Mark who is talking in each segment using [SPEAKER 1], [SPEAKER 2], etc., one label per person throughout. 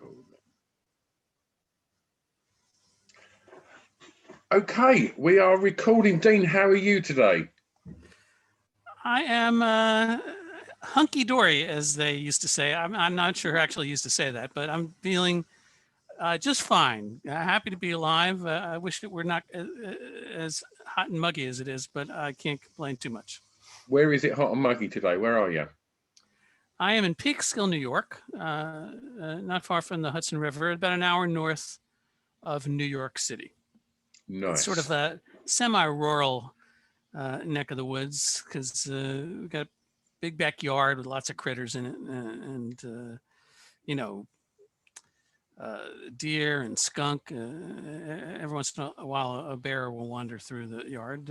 [SPEAKER 1] Cool. Okay, we are recording. Dean, how are you today?
[SPEAKER 2] I am hunky-dory, as they used to say. I'm not sure who actually used to say that, but I'm feeling just fine. Happy to be alive. I wish it were not as hot and muggy as it is, but I can't complain too much.
[SPEAKER 1] Where is it hot and muggy today? Where are you?
[SPEAKER 2] I am in Peekskill, New York, not far from the Hudson River, about an hour north of New York City.
[SPEAKER 1] Nice.
[SPEAKER 2] It's sort of a semi-rural neck of the woods because we've got a big backyard with lots of critters in it, and you know, deer and skunk. Every once in a while, a bear will wander through the yard.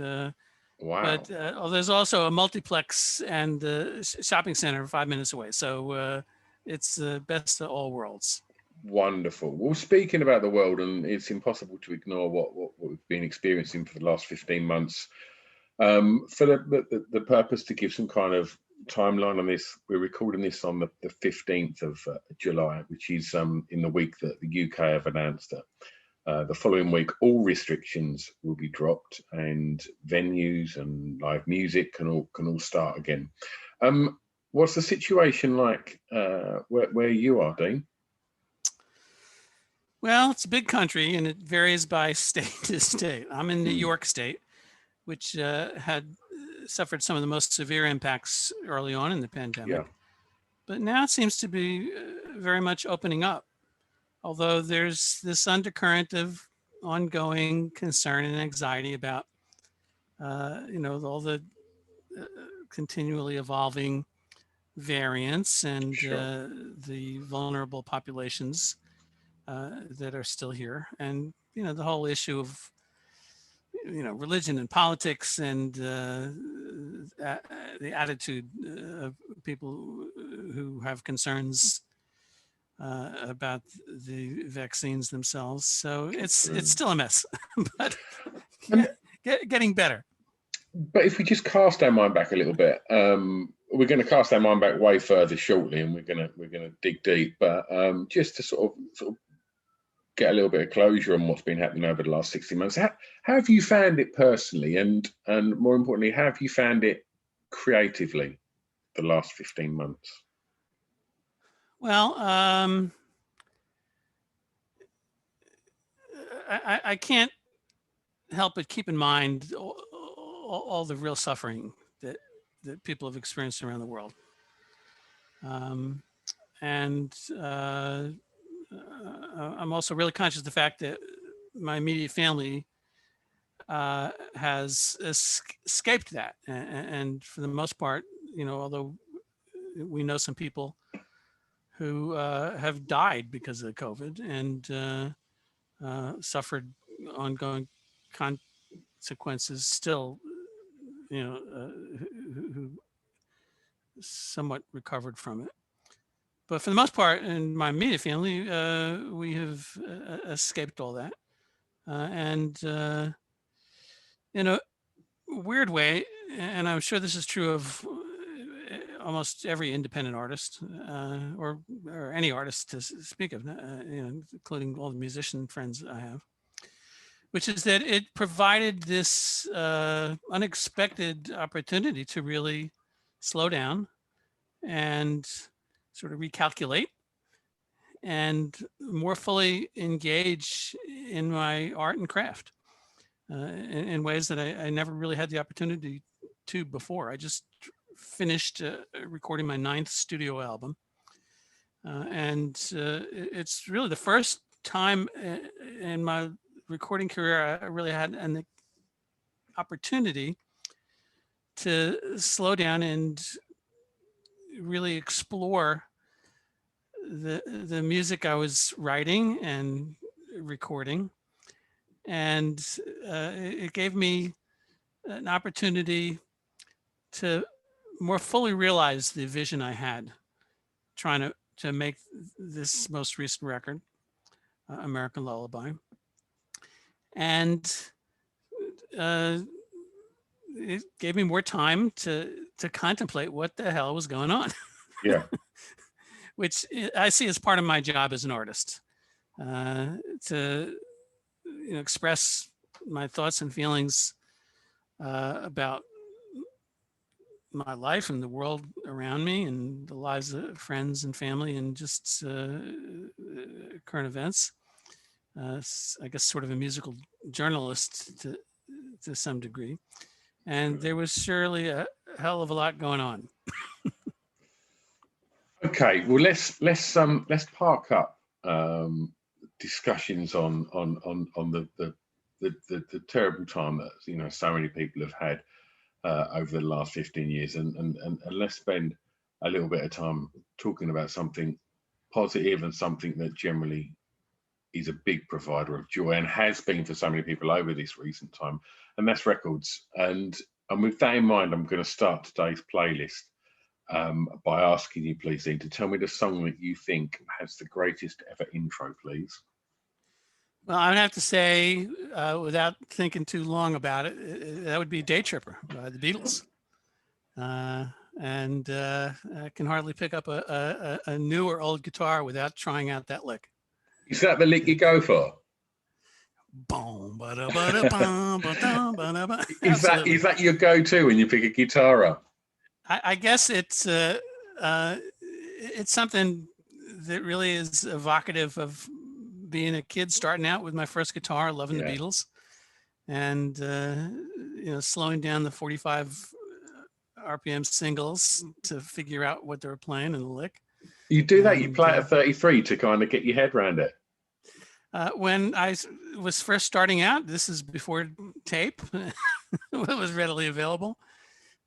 [SPEAKER 1] Wow.
[SPEAKER 2] But there's also a multiplex and shopping center 5 minutes away. So it's the best of all worlds.
[SPEAKER 1] Wonderful. Well, speaking about the world, and it's impossible to ignore what we've been experiencing for the last 15 months. For the purpose to give some kind of timeline on this, we're recording this on the 15th of July, which is in the week that the UK have announced that the following week all restrictions will be dropped and venues and live music can all start again. What's the situation like where you are, Dean?
[SPEAKER 2] Well, it's a big country and it varies by state to state. I'm in New York State, which had suffered some of the most severe impacts early on in the pandemic.
[SPEAKER 1] Yeah.
[SPEAKER 2] But now it seems to be very much opening up, although there's this undercurrent of ongoing concern and anxiety about, all the continually evolving variants and
[SPEAKER 1] Sure.
[SPEAKER 2] the vulnerable populations that are still here. And, the whole issue of, religion and politics and the attitude of people who have concerns about the vaccines themselves. So it's still a mess, but getting better.
[SPEAKER 1] But if we just cast our mind back a little bit, we're going to cast our mind back way further shortly, and we're going to dig deep. But just to sort of get a little bit of closure on what's been happening over the last 60 months. How have you found it personally, and more importantly, how have you found it creatively the last 15 months?
[SPEAKER 2] Well, I can't help but keep in mind all the real suffering that people have experienced around the world. And I'm also really conscious of the fact that my immediate family has escaped that. And for the most part, although we know some people who have died because of COVID and suffered ongoing consequences still, who somewhat recovered from it. But for the most part, in my immediate family, we have escaped all that. And in a weird way, and I'm sure this is true of almost every independent artist or any artist to speak of, including all the musician friends I have, which is that it provided this unexpected opportunity to really slow down and sort of recalculate and more fully engage in my art and craft in ways that I never really had the opportunity to before. I just finished recording my 9th studio album. And it's really the first time in my recording career I really had an opportunity to slow down and really explore the music I was writing and recording. And it gave me an opportunity to more fully realize the vision I had trying to make this most recent record, American Lullaby. And it gave me more time to contemplate what the hell was going on.
[SPEAKER 1] Yeah.
[SPEAKER 2] which I see as part of my job as an artist, to express my thoughts and feelings about my life and the world around me and the lives of friends and family and just current events. I guess sort of a musical journalist to some degree. And there was surely a hell of a lot going on.
[SPEAKER 1] Okay, well let's park up discussions on the terrible time that so many people have had over the last 15 years, and let's spend a little bit of time talking about something positive and something that generally is a big provider of joy and has been for so many people over this recent time, and that's records. And with that in mind, I'm going to start today's playlist by asking you, please, Dean, to tell me the song that you think has the greatest ever intro, please.
[SPEAKER 2] Well, I would have to say, without thinking too long about it, that would be Daytripper by the Beatles. And I can hardly pick up a new or old guitar without trying out that lick.
[SPEAKER 1] Is that the lick you go for? Is that your go-to when you pick a guitar up?
[SPEAKER 2] I guess it's something that really is evocative of being a kid starting out with my first guitar, loving the Beatles, and slowing down the 45 RPM singles to figure out what they were playing in the lick.
[SPEAKER 1] You do that. You play at 33 to kind of get your head around it.
[SPEAKER 2] When I was first starting out, this is before tape was readily available.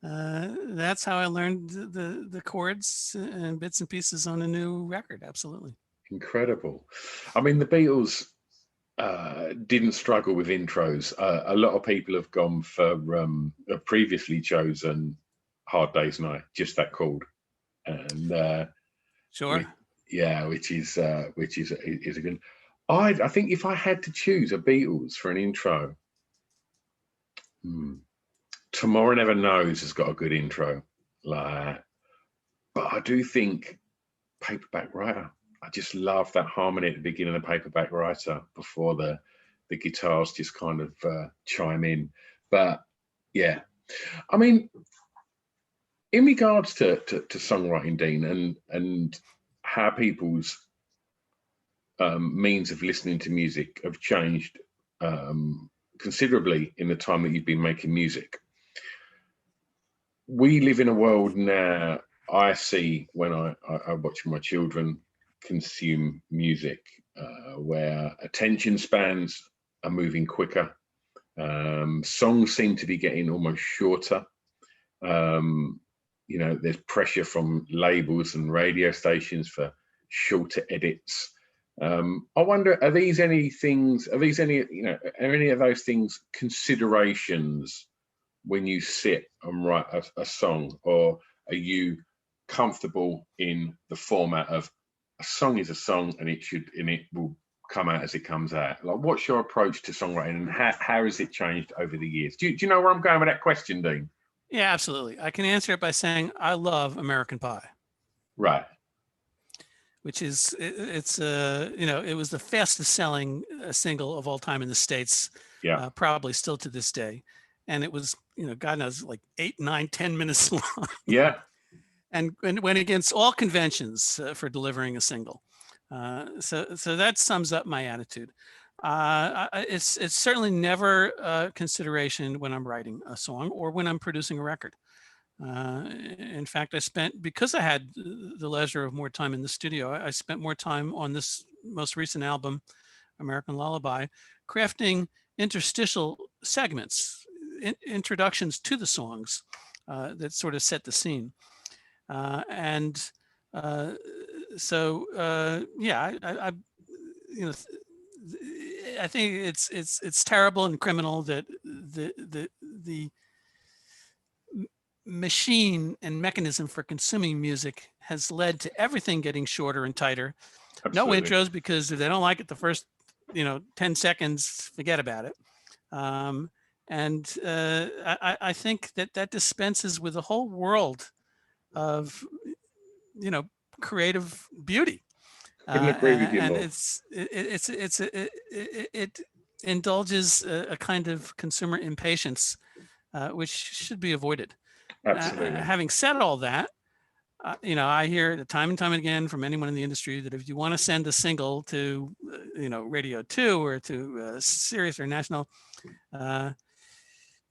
[SPEAKER 2] That's how I learned the chords and bits and pieces on a new record. Absolutely.
[SPEAKER 1] Incredible. I mean, the Beatles didn't struggle with intros. A lot of people have gone for previously chosen Hard Day's Night, just that called, and
[SPEAKER 2] sure,
[SPEAKER 1] which is a good. I think if I had to choose a Beatles for an intro, Tomorrow Never Knows has got a good intro, but I do think Paperback Writer. I just love that harmony at the beginning of Paperback Writer before the guitars just kind of chime in. But yeah, I mean, in regards to songwriting, Dean, and how people's means of listening to music have changed considerably in the time that you've been making music. We live in a world now, I see when I watch my children consume music, where attention spans are moving quicker. Songs seem to be getting almost shorter. There's pressure from labels and radio stations for shorter edits. I wonder, are any of those things considerations when you sit and write a song, or are you comfortable in the format of a song is a song and it will come out as it comes out? Like, what's your approach to songwriting, and how has it changed over the years? Do you know where I'm going with that question, Dean?
[SPEAKER 2] Yeah, absolutely. I can answer it by saying I love American Pie.
[SPEAKER 1] Right.
[SPEAKER 2] Which is, it was the fastest selling single of all time in the States, probably still to this day. And it was, God knows, like 8, 9, 10 minutes long.
[SPEAKER 1] Yeah.
[SPEAKER 2] And went against all conventions for delivering a single. So that sums up my attitude. It's certainly never a consideration when I'm writing a song or when I'm producing a record. In fact, because I had the leisure of more time in the studio, I spent more time on this most recent album, American Lullaby, crafting interstitial segments, introductions to the songs that sort of set the scene. I think it's terrible and criminal that the machine and mechanism for consuming music has led to everything getting shorter and tighter. Absolutely. No intros, because if they don't like it the first 10 seconds, forget about it. I think that dispenses with a whole world of creative beauty.
[SPEAKER 1] Couldn't agree with you
[SPEAKER 2] And
[SPEAKER 1] more.
[SPEAKER 2] it indulges a kind of consumer impatience, which should be avoided.
[SPEAKER 1] Absolutely.
[SPEAKER 2] Having said all that, I hear time and time again from anyone in the industry that if you want to send a single to, Radio 2 or to Sirius or National,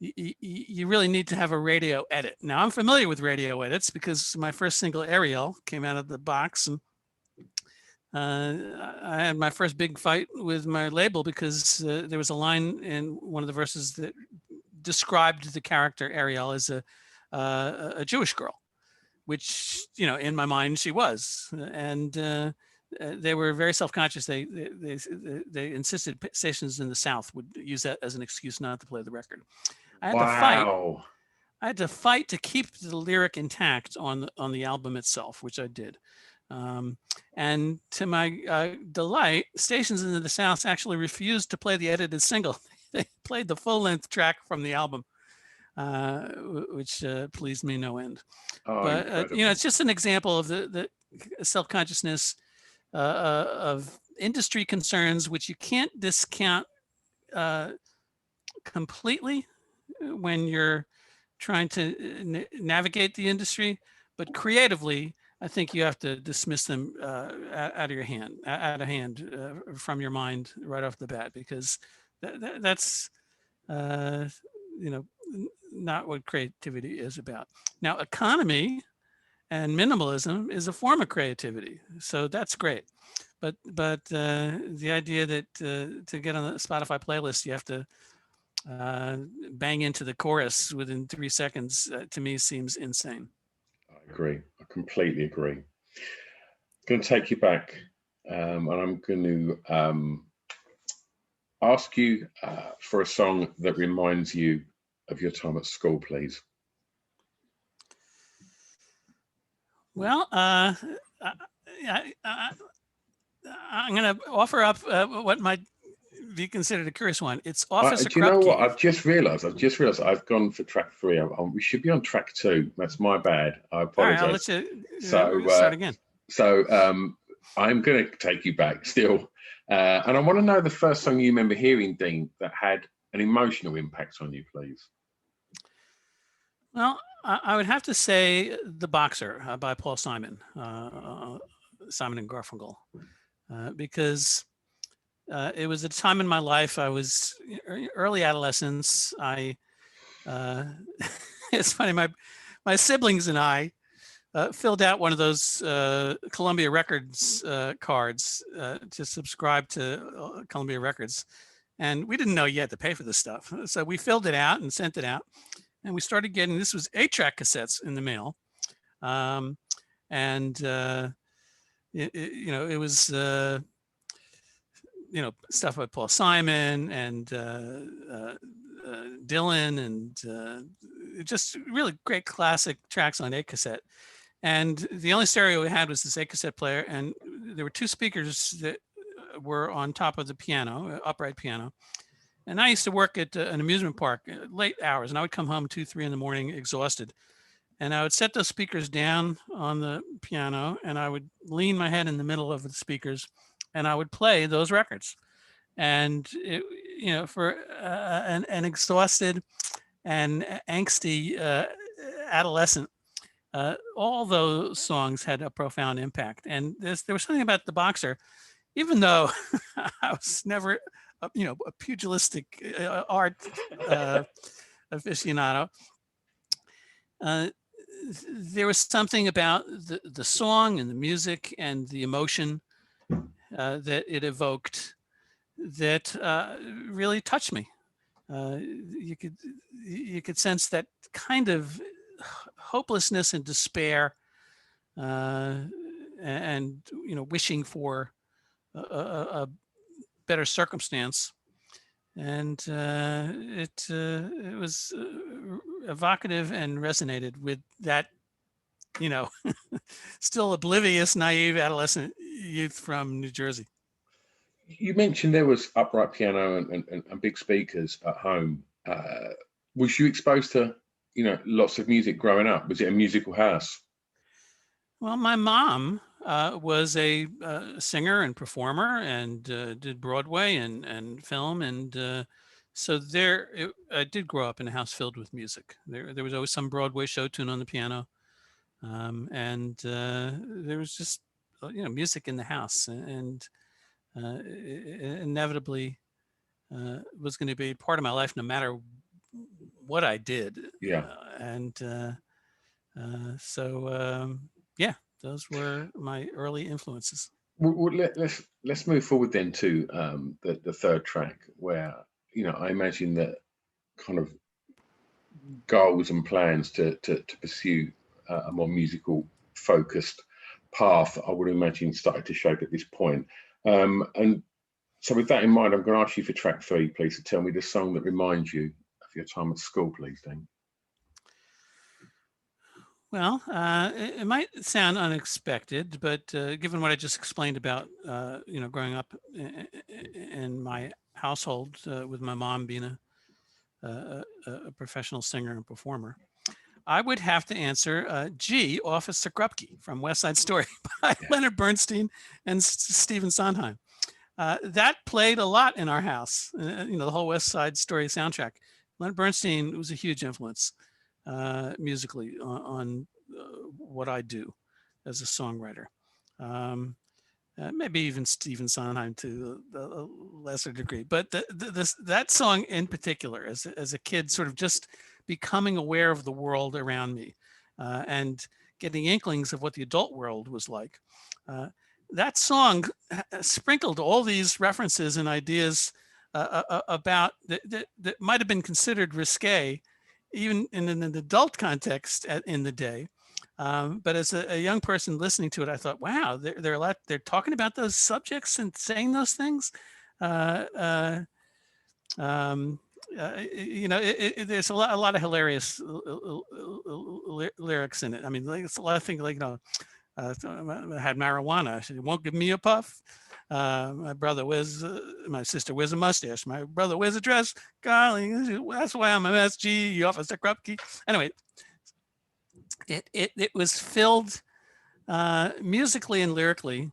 [SPEAKER 2] you really need to have a radio edit. Now, I'm familiar with radio edits because my first single, Ariel, came out of the box, and I had my first big fight with my label because there was a line in one of the verses that described the character Ariel as a Jewish girl, which, in my mind she was. And they were very self-conscious. They insisted stations in the South would use that as an excuse not to play the record. I had to fight to keep the lyric intact on the album itself, which I did. And to my delight, stations in the South actually refused to play the edited single. They played the full-length track from the album, which pleased me no end. But it's just an example of the self-consciousness of industry concerns, which you can't discount completely when you're trying to navigate the industry, but creatively, I think you have to dismiss them out of hand from your mind right off the bat, because that's not what creativity is about. Now, economy and minimalism is a form of creativity, so that's great. But the idea that to get on the Spotify playlist, you have to bang into the chorus within 3 seconds, to me seems insane.
[SPEAKER 1] I agree. I completely agree. I'm going to take you back, and I'm going to ask you for a song that reminds you of your time at school, please.
[SPEAKER 2] Well, I'm going to offer up what might be considered a curious one. It's Officer Krupke.
[SPEAKER 1] Do you know what? I've just realised I've gone for track 3. We should be on track 2. That's my bad. I apologise.
[SPEAKER 2] All right, I'll let you start again.
[SPEAKER 1] So I'm going to take you back still. And I want to know the first song you remember hearing, Dean, that had an emotional impact on you, please.
[SPEAKER 2] Well, I would have to say The Boxer by Paul Simon, Simon and Garfunkel, because it was a time in my life. I was early adolescence. It's funny, my siblings and I filled out one of those Columbia Records cards to subscribe to Columbia Records. And we didn't know you had to pay for this stuff. So we filled it out and sent it out. And we started getting, this was 8-track cassettes in the mail. It was, stuff by Paul Simon and Dylan, and just really great classic tracks on 8-cassette. And the only stereo we had was this 8-cassette player, and there were 2 speakers that were on top of the piano, upright piano. And I used to work at an amusement park late hours, and I would come home 2, 3 in the morning exhausted. And I would set those speakers down on the piano, and I would lean my head in the middle of the speakers, and I would play those records. And for an exhausted and angsty adolescent, all those songs had a profound impact. And there was something about The Boxer, even though I was never a pugilistic art aficionado. There was something about the song and the music and the emotion that it evoked that really touched me. You could sense that kind of hopelessness and despair, and wishing for a better circumstance. And it was evocative and resonated with that, still oblivious, naive adolescent youth from New Jersey.
[SPEAKER 1] You mentioned there was upright piano and big speakers at home. Was you exposed to, lots of music growing up? Was it a musical house?
[SPEAKER 2] Well, my mom was a singer and performer, and did Broadway and film, and so I did grow up in a house filled with music. There was always some Broadway show tune on the piano, and there was just music in the house, and inevitably was going to be part of my life no matter what I did.
[SPEAKER 1] Yeah.
[SPEAKER 2] Yeah, those were my early influences.
[SPEAKER 1] Well, let's move forward then to the third track, where I imagine that kind of goals and plans to pursue a more musical focused path, I would imagine, started to shape at this point. And so with that in mind, I'm going to ask you for track 3, please, to tell me the song that reminds you of your time at school, please, Dean.
[SPEAKER 2] Well, it might sound unexpected, but given what I just explained about, growing up in my household with my mom being a professional singer and performer, I would have to answer G, Officer Krupke from West Side Story by Leonard Bernstein and Stephen Sondheim. That played a lot in our house, the whole West Side Story soundtrack. Leonard Bernstein was a huge influence musically on what I do as a songwriter. Maybe even Stephen Sondheim to a lesser degree, but that song in particular, as a kid, sort of just becoming aware of the world around me and getting inklings of what the adult world was like. That song sprinkled all these references and ideas about that might have been considered risque, even in an adult context in the day. But as a young person listening to it, I thought, wow, they're talking about those subjects and saying those things. There's a lot of hilarious lyrics in it. I mean, it's a lot of things like, I had marijuana. She won't give me a puff. My sister wears a mustache. My brother wears a dress. Golly, that's why I'm a MSG, Officer Krupke. Anyway, it was filled musically and lyrically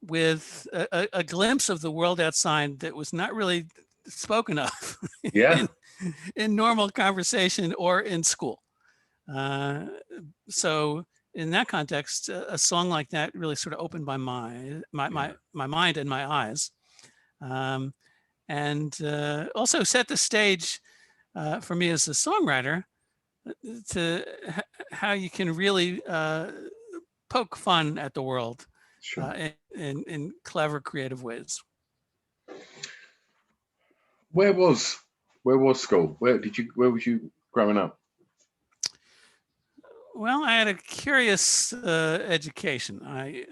[SPEAKER 2] with a glimpse of the world outside that was not really spoken of in normal conversation or in school. So in that context, a song like that really sort of opened my mind and my eyes, and also set the stage for me as a songwriter to how you can really poke fun at the world in clever, creative ways.
[SPEAKER 1] Where was school? Where was you growing up?
[SPEAKER 2] Well, I had a curious education.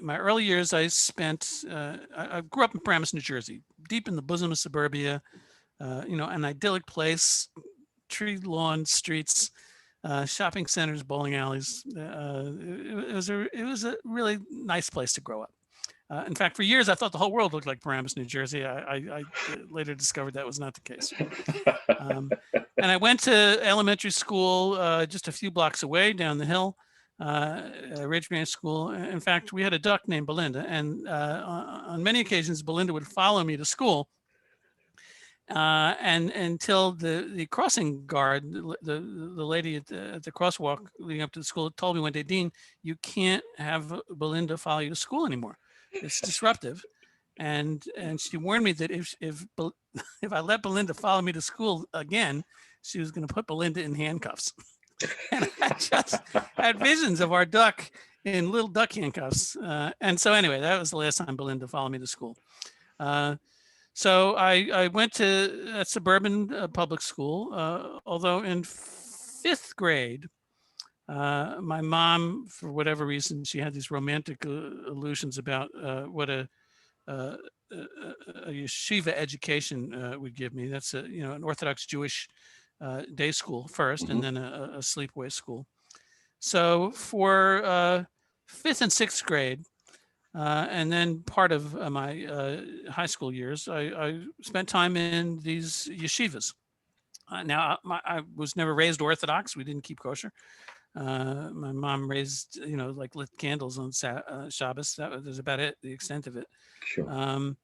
[SPEAKER 2] My early years I spent. I grew up in Paramus, New Jersey, deep in the bosom of suburbia. An idyllic place, tree lawn streets, shopping centers, bowling alleys. It was a really nice place to grow up. In fact, for years I thought the whole world looked like Paramus, New Jersey. I later discovered that was not the case. And I went to elementary school just a few blocks away down the hill, Ridge Branch School. In fact, we had a duck named Belinda, and on many occasions, Belinda would follow me to school. And until the crossing guard, the lady at the crosswalk leading up to the school, told me one day, Dean, you can't have Belinda follow you to school anymore. It's disruptive. And she warned me that if I let Belinda follow me to school again, she was going to put Belinda in handcuffs. And I just had visions of our duck in little duck handcuffs. And so anyway, that was the last time Belinda followed me to school. So I went to a suburban public school, although in 5th grade, my mom, for whatever reason, she had these romantic illusions about what a yeshiva education would give me. That's an Orthodox Jewish day school first, and then a sleepaway school. So for 5th and 6th grade, and then part of my high school years, I spent time in these yeshivas. Now, I was never raised Orthodox. We didn't keep kosher. My mom raised, like lit candles on Shabbos. That was about it, the extent of it.
[SPEAKER 1] Sure.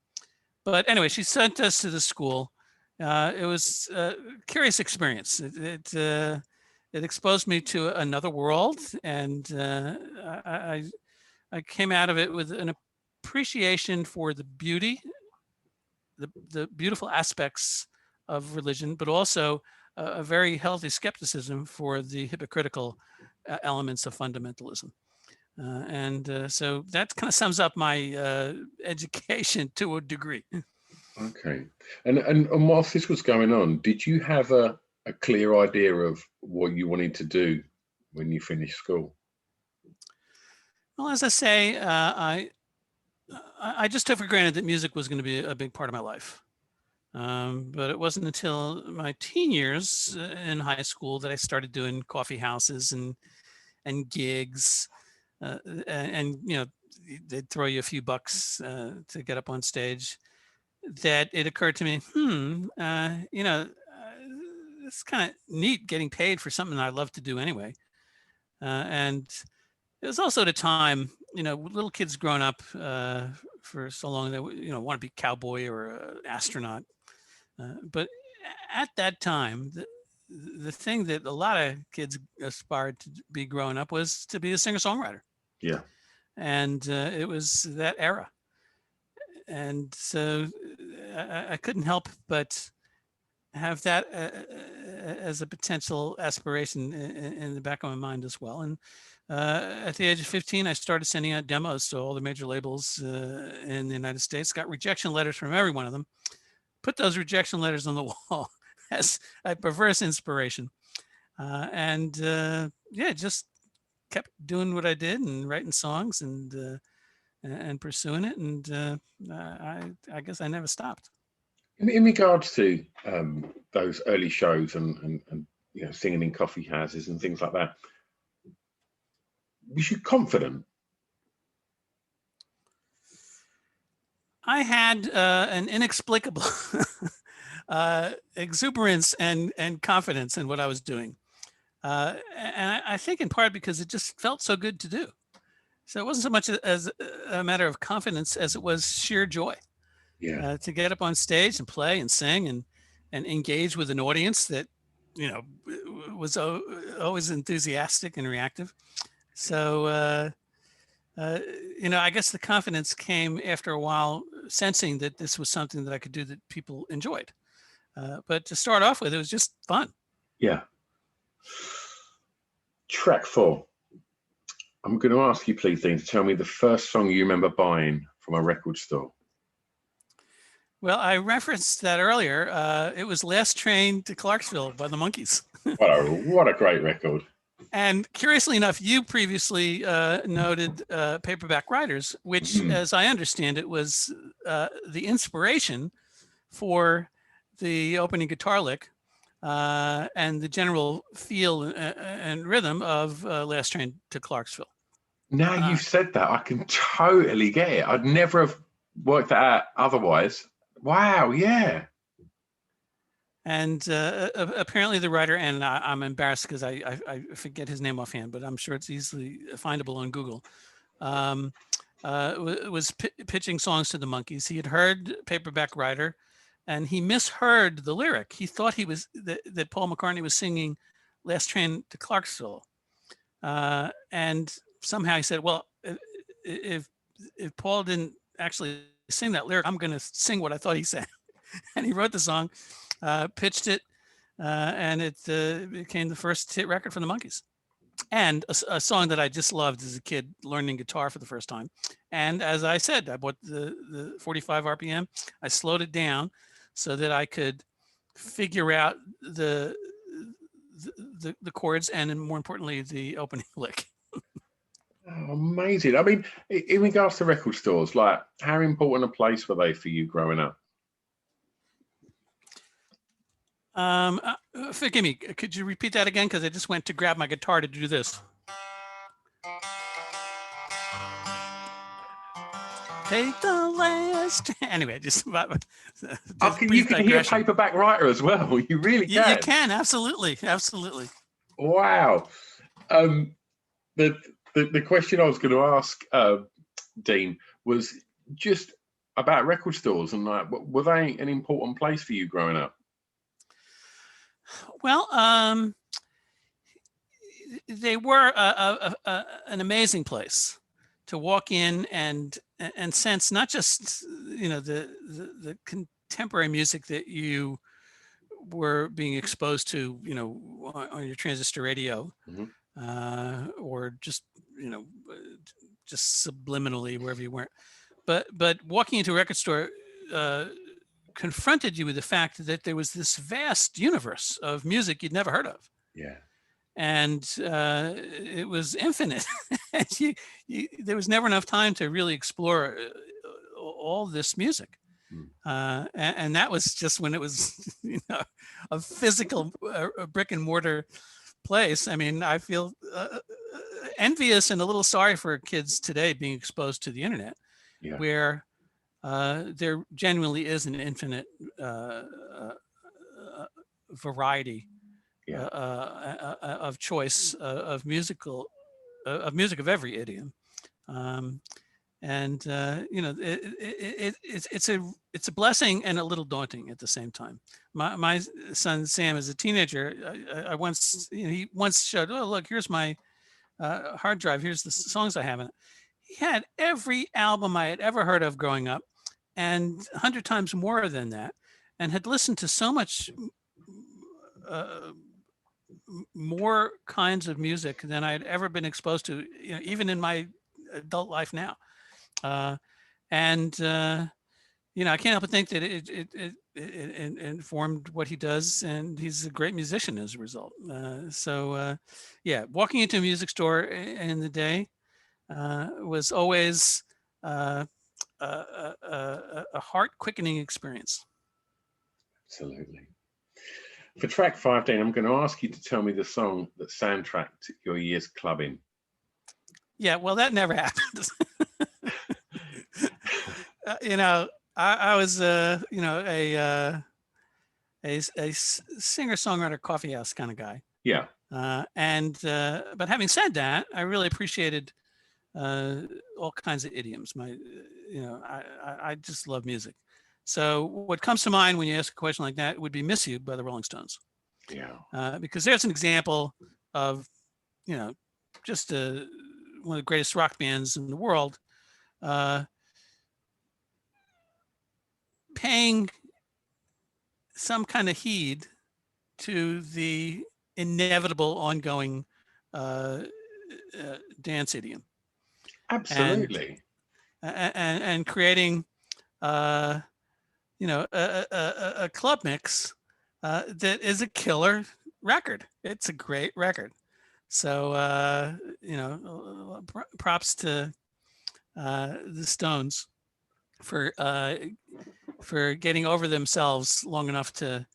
[SPEAKER 2] But anyway, she sent us to the school. It was a curious experience. It exposed me to another world, and I came out of it with an appreciation for the beauty, the beautiful aspects of religion, but also a very healthy skepticism for the hypocritical elements of fundamentalism. So that kind of sums up my education to a degree.
[SPEAKER 1] Okay. And whilst this was going on, did you have a clear idea of what you wanted to do when you finished school?
[SPEAKER 2] Well, as I say, I just took for granted that music was going to be a big part of my life. But it wasn't until my teen years in high school that I started doing coffee houses and gigs, and they'd throw you a few bucks to get up on stage. That it occurred to me, it's kind of neat getting paid for something I love to do anyway. And it was also at a time, little kids growing up for so long that want to be cowboy or an astronaut. But at that time, the thing that a lot of kids aspired to be growing up was to be a singer-songwriter.
[SPEAKER 1] Yeah.
[SPEAKER 2] And it was that era. And so I couldn't help but have that as a potential aspiration in the back of my mind as well. And at the age of 15, I started sending out demos to all the major labels in the United States, got rejection letters from every one of them, put those rejection letters on the wall as a perverse inspiration. Just kept doing what I did and writing songs and pursuing it. And I guess I never stopped.
[SPEAKER 1] In regards to those early shows and singing in coffee houses and things like that, was you confident?
[SPEAKER 2] I had an inexplicable exuberance and confidence in what I was doing. And I think in part because it just felt so good to do. So it wasn't so much as a matter of confidence as it was sheer joy.
[SPEAKER 1] Yeah.
[SPEAKER 2] To get up on stage and play and sing and engage with an audience that, was always enthusiastic and reactive. So, I guess the confidence came after a while, sensing that this was something that I could do that people enjoyed. But to start off with, it was just fun.
[SPEAKER 1] Yeah. Track 4. I'm going to ask you, please, Dean, to tell me the first song you remember buying from a record store.
[SPEAKER 2] Well, I referenced that earlier. It was Last Train to Clarksville by the Monkees.
[SPEAKER 1] What a great record.
[SPEAKER 2] And curiously enough, you previously noted Paperback Riders, which, as I understand it, was the inspiration for the opening guitar lick and the general feel and rhythm of Last Train to Clarksville.
[SPEAKER 1] Now you've said that, I can totally get it. I'd never have worked that out otherwise. Wow, yeah.
[SPEAKER 2] And apparently the writer, and I'm embarrassed because I forget his name offhand, but I'm sure it's easily findable on Google, was pitching songs to the Monkees. He had heard Paperback Rider, and he misheard the lyric. He thought that Paul McCartney was singing Last Train to Clarksville. And somehow he said, well, if Paul didn't actually sing that lyric, I'm going to sing what I thought he sang. And he wrote the song, pitched it, and it became the first hit record for the Monkees. And a song that I just loved as a kid, learning guitar for the first time. And as I said, I bought the 45 RPM. I slowed it down so that I could figure out the chords and, more importantly, the opening lick.
[SPEAKER 1] Oh, amazing. I mean, in regards to record stores, like, how important a place were they for you growing up?
[SPEAKER 2] Forgive me, could you repeat that again? Because I just went to grab my guitar to do this. Take the last. Anyway,
[SPEAKER 1] You can hear Paperback Writer as well. You really can.
[SPEAKER 2] You can, absolutely.
[SPEAKER 1] Wow. Um, the question I was going to ask, Dean, was just about record stores, and like, were they an important place for you growing up?
[SPEAKER 2] Well, they were an amazing place to walk in and sense not just the contemporary music that you were being exposed to on your transistor radio, or just just subliminally wherever you were, but walking into a record store confronted you with the fact that there was this vast universe of music you'd never heard of.
[SPEAKER 1] Yeah.
[SPEAKER 2] And it was infinite. And there was never enough time to really explore all this music. And that was just when it was, a physical a brick and mortar place. I mean, I feel envious and a little sorry for kids today being exposed to the internet, where there genuinely is an infinite variety of choice of music of every idiom, and it's a blessing and a little daunting at the same time. My son Sam, as a teenager, I once he once showed, oh look, here's my hard drive, here's the songs I have in it. He had every album I had ever heard of growing up, and 100 times more than that, and had listened to so much more kinds of music than I'd ever been exposed to, even in my adult life now. I can't help but think that it informed what he does, and he's a great musician as a result. Walking into a music store in the day was always a heart-quickening experience.
[SPEAKER 1] Absolutely. For track 15, I'm going to ask you to tell me the song that soundtracked your year's clubbing.
[SPEAKER 2] Yeah, well, that never happened. I was, a singer-songwriter, coffee house kind of guy.
[SPEAKER 1] Yeah.
[SPEAKER 2] But having said that, I really appreciated all kinds of idioms. I just love music. So what comes to mind when you ask a question like that would be "Miss You" by the Rolling Stones.
[SPEAKER 1] Yeah.
[SPEAKER 2] Because there's an example of, just one of the greatest rock bands in the world, paying some kind of heed to the inevitable ongoing dance idiom.
[SPEAKER 1] Absolutely.
[SPEAKER 2] And creating a club mix that is a killer record. It's a great record. So props to the Stones for getting over themselves long enough to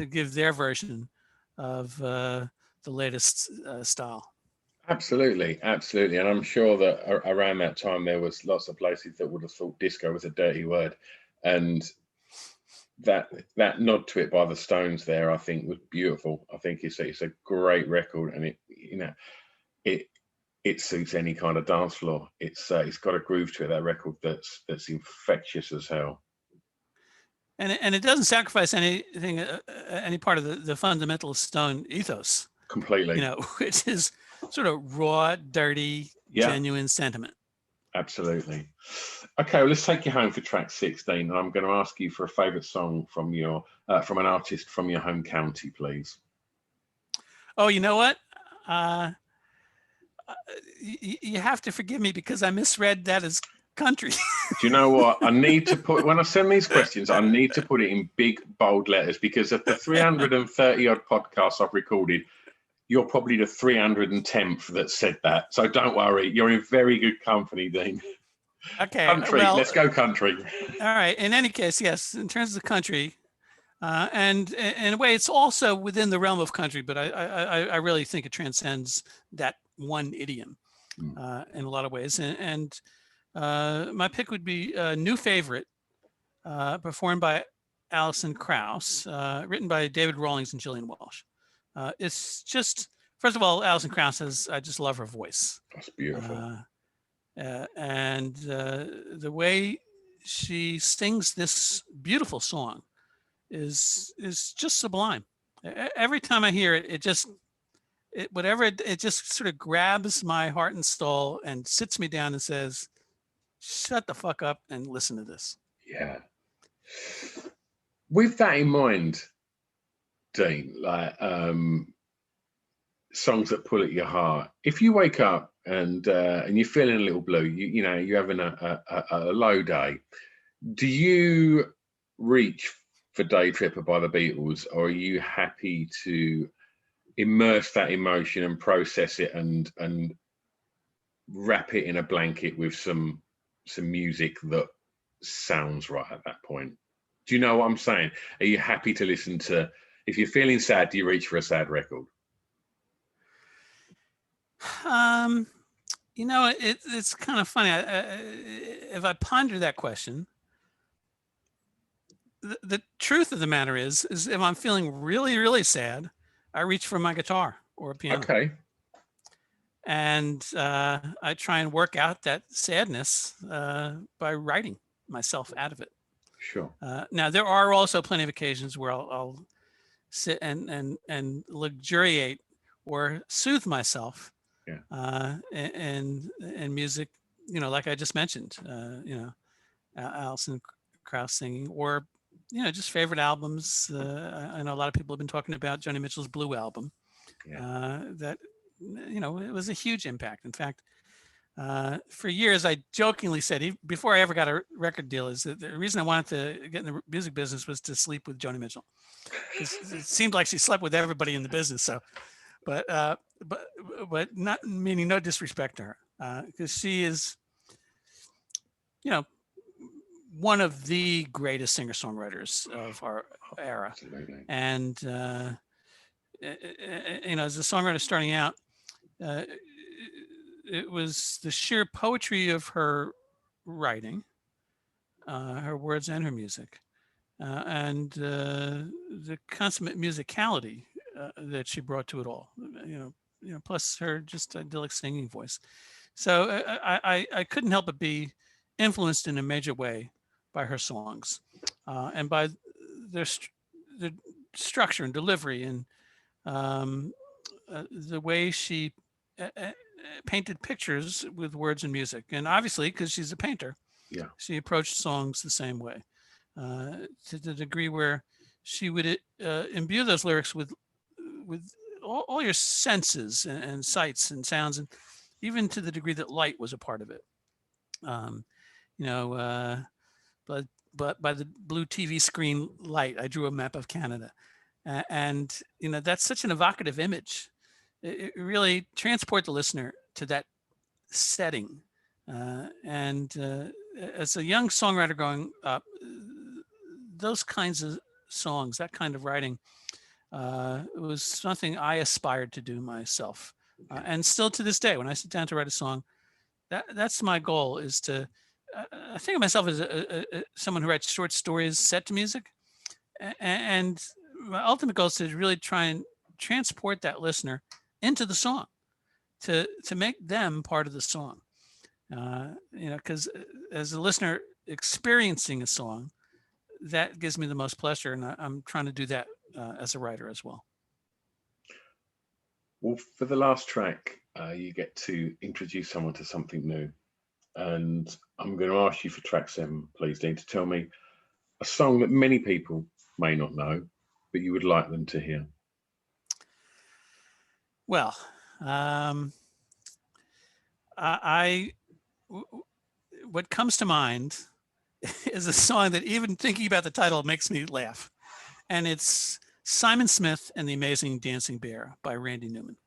[SPEAKER 2] give their version of the latest style.
[SPEAKER 1] Absolutely. And I'm sure that around that time there was lots of places that would have thought disco was a dirty word, and that nod to it by the Stones there, I think, was beautiful. I think it's a great record, and it suits any kind of dance floor. It's got a groove to it, that record that's infectious as hell.
[SPEAKER 2] And it doesn't sacrifice anything, any part of the fundamental Stone ethos.
[SPEAKER 1] Completely.
[SPEAKER 2] Which is sort of raw, dirty, genuine sentiment.
[SPEAKER 1] Absolutely. Okay, well, let's take you home for track 16. I'm going to ask you for a favourite song from from an artist from your home county, please.
[SPEAKER 2] Oh, you know what? You have to forgive me because I misread that as country.
[SPEAKER 1] Do you know what? I need to put, when I send these questions, I need to put it in big, bold letters, because of the 330 odd podcasts I've recorded, you're probably the 310th that said that. So don't worry. You're in very good company, Dean.
[SPEAKER 2] Okay.
[SPEAKER 1] Country.
[SPEAKER 2] Well,
[SPEAKER 1] let's go country.
[SPEAKER 2] All right. In any case, yes, in terms of country, and in a way, it's also within the realm of country, but I really think it transcends that one idiom in a lot of ways. And my pick would be New Favorite, performed by Alison Krauss, written by David Rawlings and Gillian Walsh. It's just, first of all, Alison Krauss I just love her voice.
[SPEAKER 1] That's beautiful.
[SPEAKER 2] And the way she sings this beautiful song is just sublime. Every time I hear it, it just sort of grabs my heart and soul and sits me down and says, "Shut the fuck up and listen to this."
[SPEAKER 1] Yeah. With that in mind, Dean, like songs that pull at your heart. If you wake up and you're feeling a little blue, you know you're having a low day, do you reach for Daytripper by the Beatles, or are you happy to immerse that emotion and process it and wrap it in a blanket with some music that sounds right at that point? Do you know what I'm saying? Are you happy to listen to, if you're feeling sad, do you reach for a sad record?
[SPEAKER 2] You know, it's kind of funny. If I ponder that question, the truth of the matter is if I'm feeling really, really sad, I reach for my guitar or a piano.
[SPEAKER 1] Okay.
[SPEAKER 2] And I try and work out that sadness by writing myself out of it.
[SPEAKER 1] Sure.
[SPEAKER 2] Now, there are also plenty of occasions where I'll sit and luxuriate or soothe myself in music, you know, like I just mentioned, you know, Alison Krauss singing, or, you know, just favorite albums. I know a lot of people have been talking about Joni Mitchell's Blue album. That, you know, it was a huge impact. In fact, for years, I jokingly said, before I ever got a record deal, is that the reason I wanted to get in the music business was to sleep with Joni Mitchell. Because it seemed like she slept with everybody in the business. So, but not meaning no disrespect to her, because she is, you know, one of the greatest singer-songwriters of our era.
[SPEAKER 1] Absolutely.
[SPEAKER 2] And you know, as a songwriter starting out, it was the sheer poetry of her writing, her words and her music, and the consummate musicality that she brought to it all. You know, plus her just idyllic singing voice. So I couldn't help but be influenced in a major way by her songs, and by their structure and delivery, and the way she painted pictures with words and music. And obviously, because she's a painter, she approached songs the same way, to the degree where she would imbue those lyrics with all your senses and sights and sounds, and even to the degree that light was a part of it. You know, but by the blue TV screen light, I drew a map of Canada. And, you know, that's such an evocative image. It really transport the listener to that setting. And as a young songwriter growing up, those kinds of songs, that kind of writing, was something I aspired to do myself. And still to this day, when I sit down to write a song, that's my goal, is to, I think of myself as someone who writes short stories set to music. And my ultimate goal is to really try and transport that listener into the song, to make them part of the song. You know, because as a listener experiencing a song, that gives me the most pleasure, and I'm trying to do that as a writer as well.
[SPEAKER 1] Well, for the last track, you get to introduce someone to something new. And I'm going to ask you for track 7, please, Dean, to tell me a song that many people may not know, but you would like them to hear.
[SPEAKER 2] Well, what comes to mind is a song that, even thinking about the title, makes me laugh. And it's Simon Smith and the Amazing Dancing Bear by Randy Newman.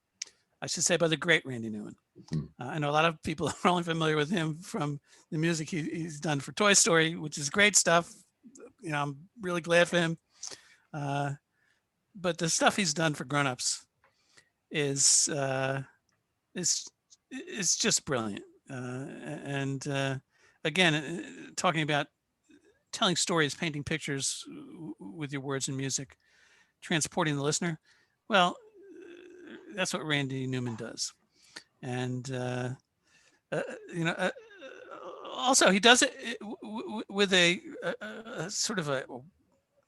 [SPEAKER 2] I should say by the great Randy Newman. I know a lot of people are only familiar with him from the music he's done for Toy Story, which is great stuff. You know, I'm really glad for him. But the stuff he's done for grown-ups is just brilliant. And again, talking about telling stories, painting pictures with your words and music, transporting the listener. Well, that's what Randy Newman does. And, you know, also he does it with a sort of a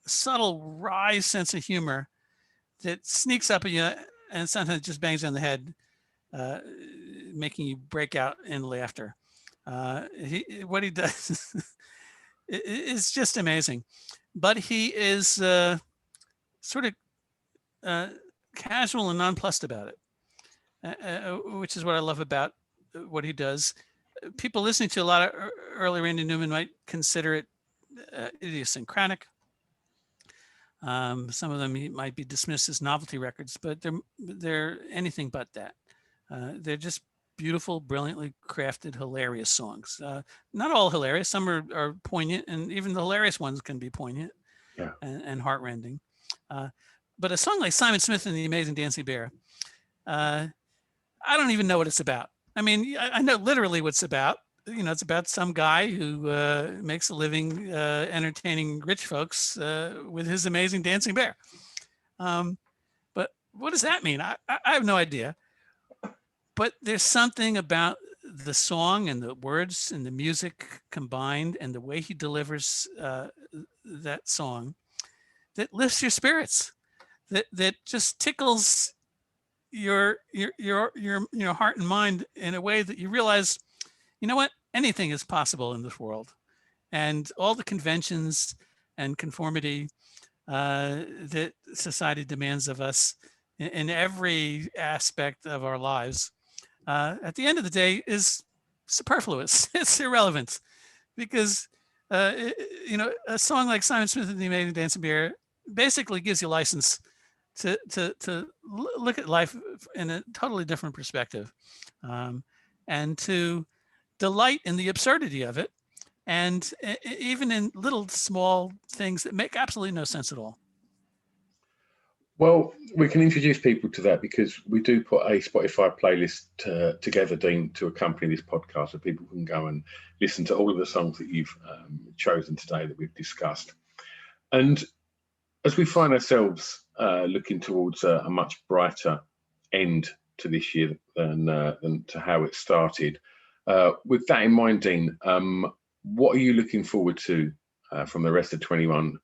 [SPEAKER 2] subtle wry sense of humor that sneaks up at you and sometimes just bangs you on the head, making you break out in laughter. What he does is just amazing, but he is sort of casual and nonplussed about it, which is what I love about what he does. People listening to a lot of early Randy Newman might consider it idiosyncratic. Some of them might be dismissed as novelty records, but they're anything but that. They're just beautiful, brilliantly crafted, hilarious songs. Not all hilarious. Some are poignant, and even the hilarious ones can be poignant and heartrending. But a song like Simon Smith and the Amazing Dancing Bear, I don't even know what it's about. I mean, I know literally what it's about. You know, it's about some guy who makes a living entertaining rich folks with his amazing dancing bear. But what does that mean? I have no idea. But there's something about the song and the words and the music combined and the way he delivers that song that lifts your spirits, that just tickles your heart and mind in a way that you realize, you know what, anything is possible in this world, and all the conventions and conformity that society demands of us in every aspect of our lives, at the end of the day, is superfluous. It's irrelevant, because you know, a song like Simon Smith and the Amazing Dancing Bear basically gives you license to look at life in a totally different perspective, and to delight in the absurdity of it, and even in little small things that make absolutely no sense at all.
[SPEAKER 1] Well, we can introduce people to that because we do put a Spotify playlist together, Dean, to accompany this podcast, so people can go and listen to all of the songs that you've chosen today that we've discussed. And as we find ourselves looking towards a much brighter end to this year than to how it started, with that in mind, Dean, what are you looking forward to from the rest of 21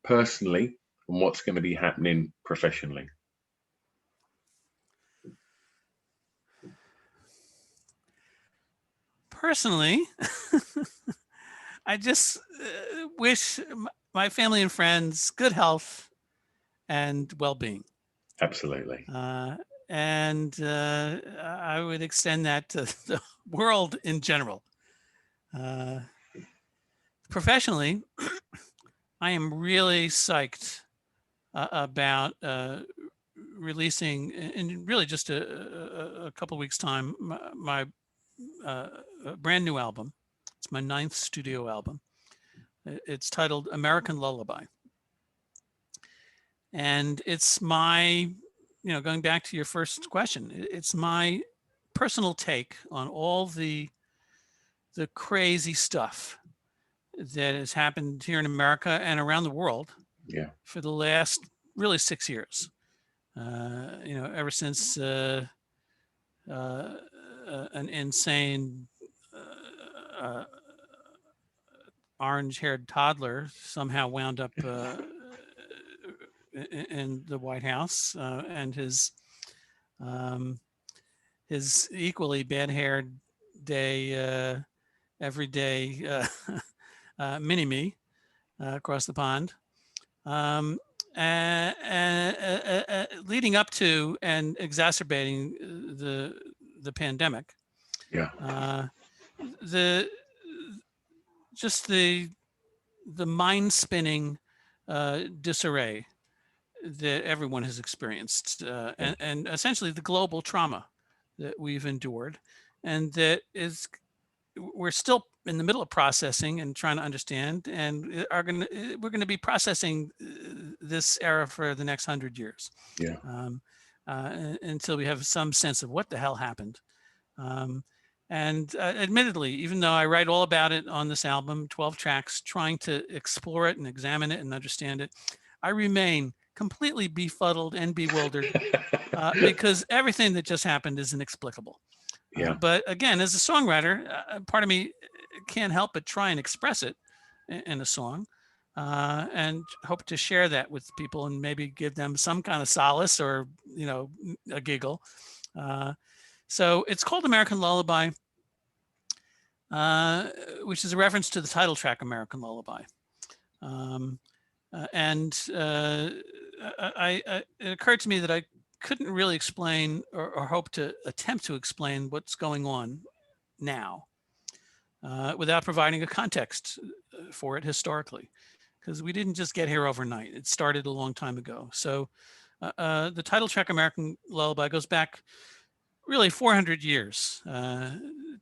[SPEAKER 1] personally, and what's going to be happening professionally?
[SPEAKER 2] Personally, I just wish my family and friends good health and well-being.
[SPEAKER 1] Absolutely.
[SPEAKER 2] And I would extend that to the world in general. Professionally, I am really psyched about releasing in really just a couple of weeks' time my brand new album. It's my 9th studio album. It's titled American Lullaby. And it's my, you know, going back to your first question, it's my personal take on all the crazy stuff that has happened here in America and around the world for the last really 6 years. You know, ever since an insane orange-haired toddler somehow wound up in the White House, and his equally bad-haired everyday mini-me across the pond, leading up to and exacerbating the pandemic. The mind-spinning disarray that everyone has experienced, and essentially the global trauma that we've endured, and that we're still in the middle of processing and trying to understand, and we're going to be processing this era for the next 100 years, until we have some sense of what the hell happened. And admittedly, even though I write all about it on this album, 12 tracks, trying to explore it and examine it and understand it, I remain completely befuddled and bewildered because everything that just happened is inexplicable.
[SPEAKER 1] Yeah.
[SPEAKER 2] But again, as a songwriter, part of me can't help but try and express it in a song, and hope to share that with people and maybe give them some kind of solace or, a giggle. So it's called American Lullaby, which is a reference to the title track, American Lullaby. It occurred to me that I couldn't really explain or hope to attempt to explain what's going on now without providing a context for it historically, because we didn't just get here overnight. It started a long time ago. So the title track American Lullaby goes back really 400 years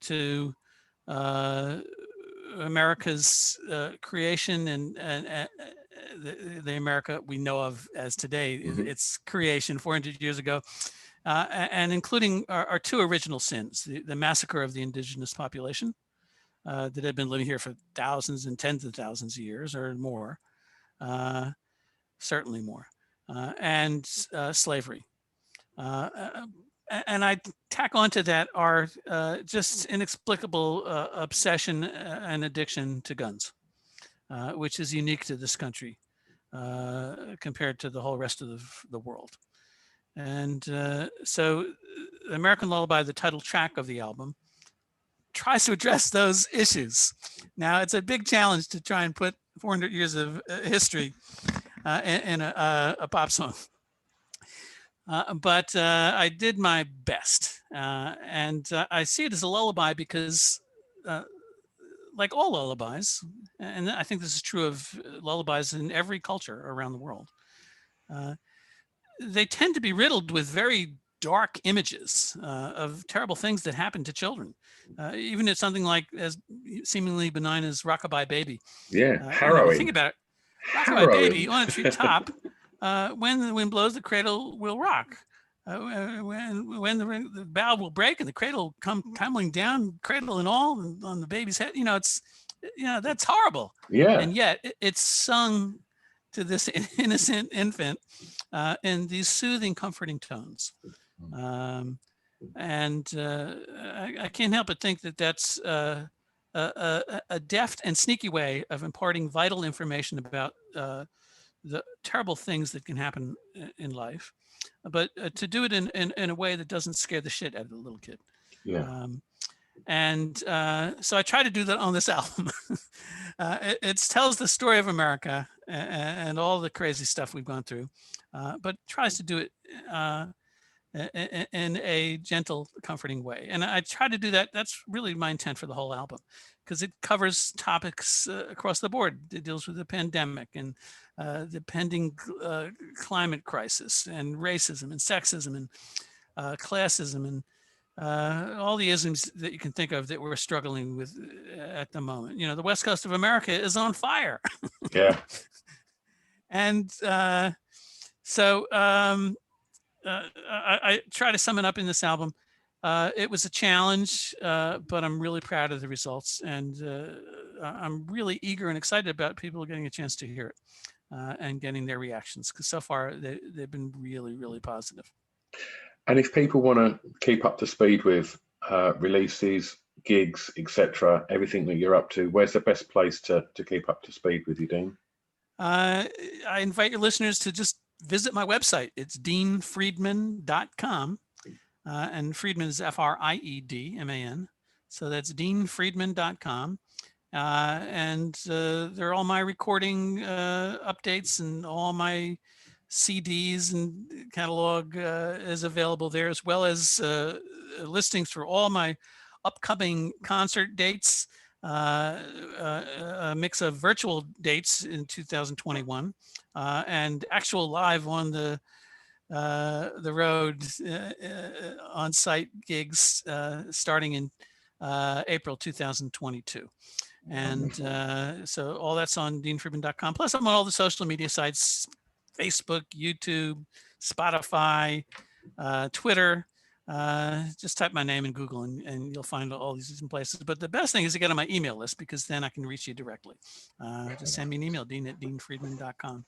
[SPEAKER 2] to America's creation and the America we know of as today, its creation 400 years ago, and including our two original sins, the massacre of the indigenous population that had been living here for thousands and tens of thousands of years or more, certainly more, and slavery. And I tack onto that our just inexplicable obsession and addiction to guns, which is unique to this country compared to the whole rest of the world. And so American Lullaby, the title track of the album, tries to address those issues. Now, it's a big challenge to try and put 400 years of history in a pop song. But I did my best. And I see it as a lullaby because like all lullabies, and I think this is true of lullabies in every culture around the world, they tend to be riddled with very dark images of terrible things that happen to children. Even if something like as seemingly benign as Rockabye Baby.
[SPEAKER 1] Yeah, harrowing.
[SPEAKER 2] Think about it. Rockabye Baby on a treetop. When the wind blows, the cradle will rock. When the bough will break and the cradle will come tumbling down, cradle and all, on the baby's head. That's horrible.
[SPEAKER 1] Yeah.
[SPEAKER 2] And yet it's sung to this innocent infant in these soothing, comforting tones. I can't help but think that that's a deft and sneaky way of imparting vital information about the terrible things that can happen in life, but to do it in a way that doesn't scare the shit out of the little kid.
[SPEAKER 1] Yeah.
[SPEAKER 2] So I try to do that on this album. It tells the story of America and all the crazy stuff we've gone through, but tries to do it in a gentle, comforting way. And I try to do that. That's really my intent for the whole album, because it covers topics across the board. It deals with the pandemic and the pending climate crisis and racism and sexism and classism and all the isms that you can think of that we're struggling with at the moment. The West Coast of America is on fire.
[SPEAKER 1] Yeah.
[SPEAKER 2] And I try to sum it up in this album. It was a challenge, but I'm really proud of the results, and I'm really eager and excited about people getting a chance to hear it and getting their reactions, because so far they've been really, really positive.
[SPEAKER 1] And if people want to keep up to speed with releases, gigs, etc., everything that you're up to, where's the best place to keep up to speed with you, Dean?
[SPEAKER 2] I invite your listeners to just visit my website. It's deanfriedman.com. And Friedman is Friedman. So that's deanfriedman.com. And there are all my recording updates, and all my CDs and catalog is available there, as well as listings for all my upcoming concert dates, a mix of virtual dates in 2021 and actual live on the road on-site gigs starting in April 2022. And so all that's on deanfriedman.com. Plus I'm on all the social media sites, Facebook, YouTube, Spotify, Twitter. Just type my name in Google and you'll find all these different places. But the best thing is to get on my email list, because then I can reach you directly. Just send me an email, dean@deanfriedman.com.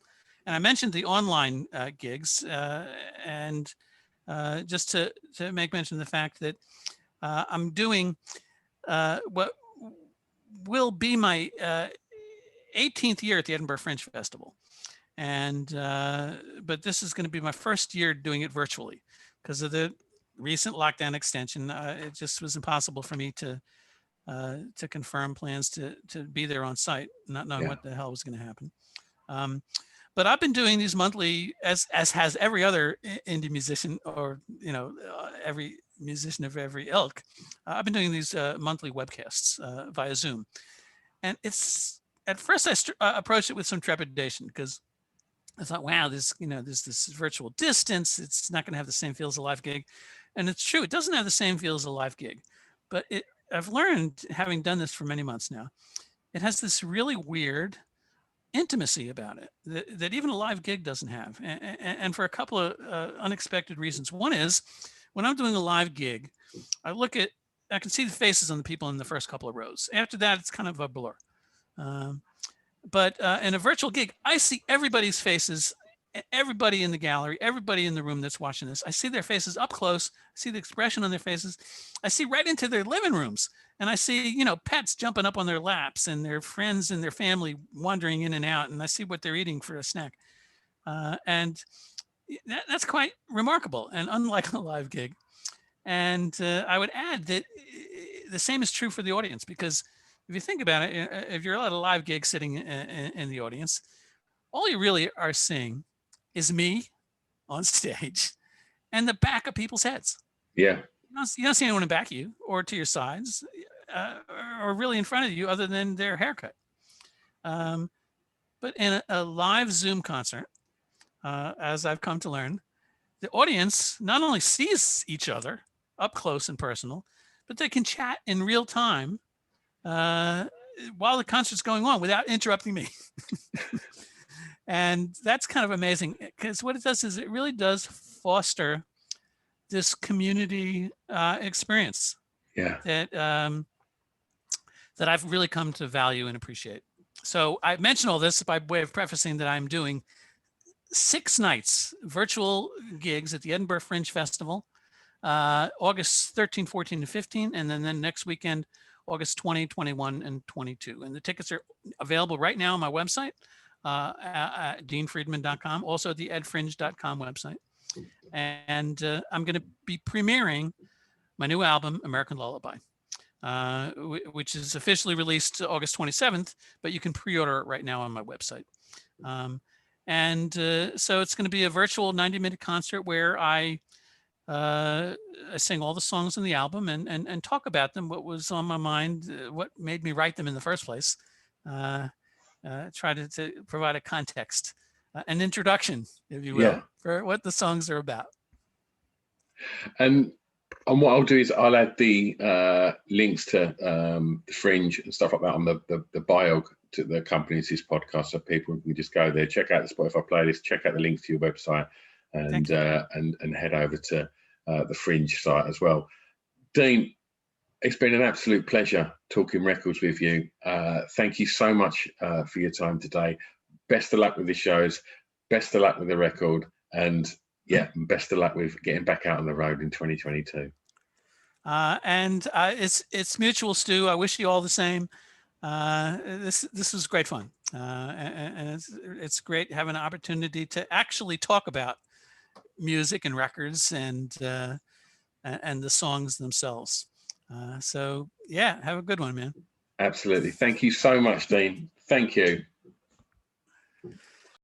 [SPEAKER 2] And I mentioned the online gigs, and just to make mention of the fact that I'm doing what will be my 18th year at the Edinburgh Fringe Festival. And but this is going to be my first year doing it virtually because of the recent lockdown extension. It just was impossible for me to confirm plans to be there on site, not knowing what the hell was going to happen. But I've been doing these monthly, as has every other indie musician, or every musician of every ilk. I've been doing these monthly webcasts via Zoom, and it's at first I approached it with some trepidation because I thought, wow, there's this virtual distance. It's not going to have the same feel as a live gig, and it's true. It doesn't have the same feel as a live gig, but I've learned, having done this for many months now, it has this really weird intimacy about it that even a live gig doesn't have, and for a couple of unexpected reasons. One is, when I'm doing a live gig, I can see the faces on the people in the first couple of rows. After that, it's kind of a blur. But in a virtual gig, I see everybody's faces, everybody in the gallery, everybody in the room that's watching this. I see their faces up close. I see the expression on their faces. I see right into their living rooms. And I see, pets jumping up on their laps and their friends and their family wandering in and out. And I see what they're eating for a snack. And that's quite remarkable and unlike a live gig. And I would add that the same is true for the audience, because if you think about it, if you're at a live gig sitting in the audience, all you really are seeing is me on stage and the back of people's heads.
[SPEAKER 1] Yeah.
[SPEAKER 2] You don't see anyone in back of you or to your sides or really in front of you other than their haircut. But in a live Zoom concert, as I've come to learn, the audience not only sees each other up close and personal, but they can chat in real time while the concert's going on without interrupting me. And that's kind of amazing, because what it does is it really does foster this community experience that I've really come to value and appreciate. So I mentioned all this by way of prefacing that I'm doing 6 nights virtual gigs at the Edinburgh Fringe Festival, August 13, 14, and 15, and then next weekend, August 20, 21, and 22. And the tickets are available right now on my website, at deanfriedman.com, also the edfringe.com website. And I'm going to be premiering my new album, American Lullaby, which is officially released August 27th, but you can pre-order it right now on my website. So it's going to be a virtual 90-minute concert where I sing all the songs in the album and talk about them, what was on my mind, what made me write them in the first place. Try to provide a context, an introduction, if you will, for what the songs are about.
[SPEAKER 1] And what I'll do is I'll add the links to the Fringe and stuff like that on the bio to the accompanies this podcast, so people can just go there, check out the Spotify playlist, check out the links to your website, and head over to the Fringe site as well. Dean, it's been an absolute pleasure talking records with you. Thank you so much for your time today. Best of luck with the shows, best of luck with the record, and best of luck with getting back out on the road in 2022.
[SPEAKER 2] It's mutual, Stu. I wish you all the same. This was great fun, and it's great having an opportunity to actually talk about music and records and the songs themselves. So have a good one, man.
[SPEAKER 1] Absolutely. Thank you so much, Dean. Thank you.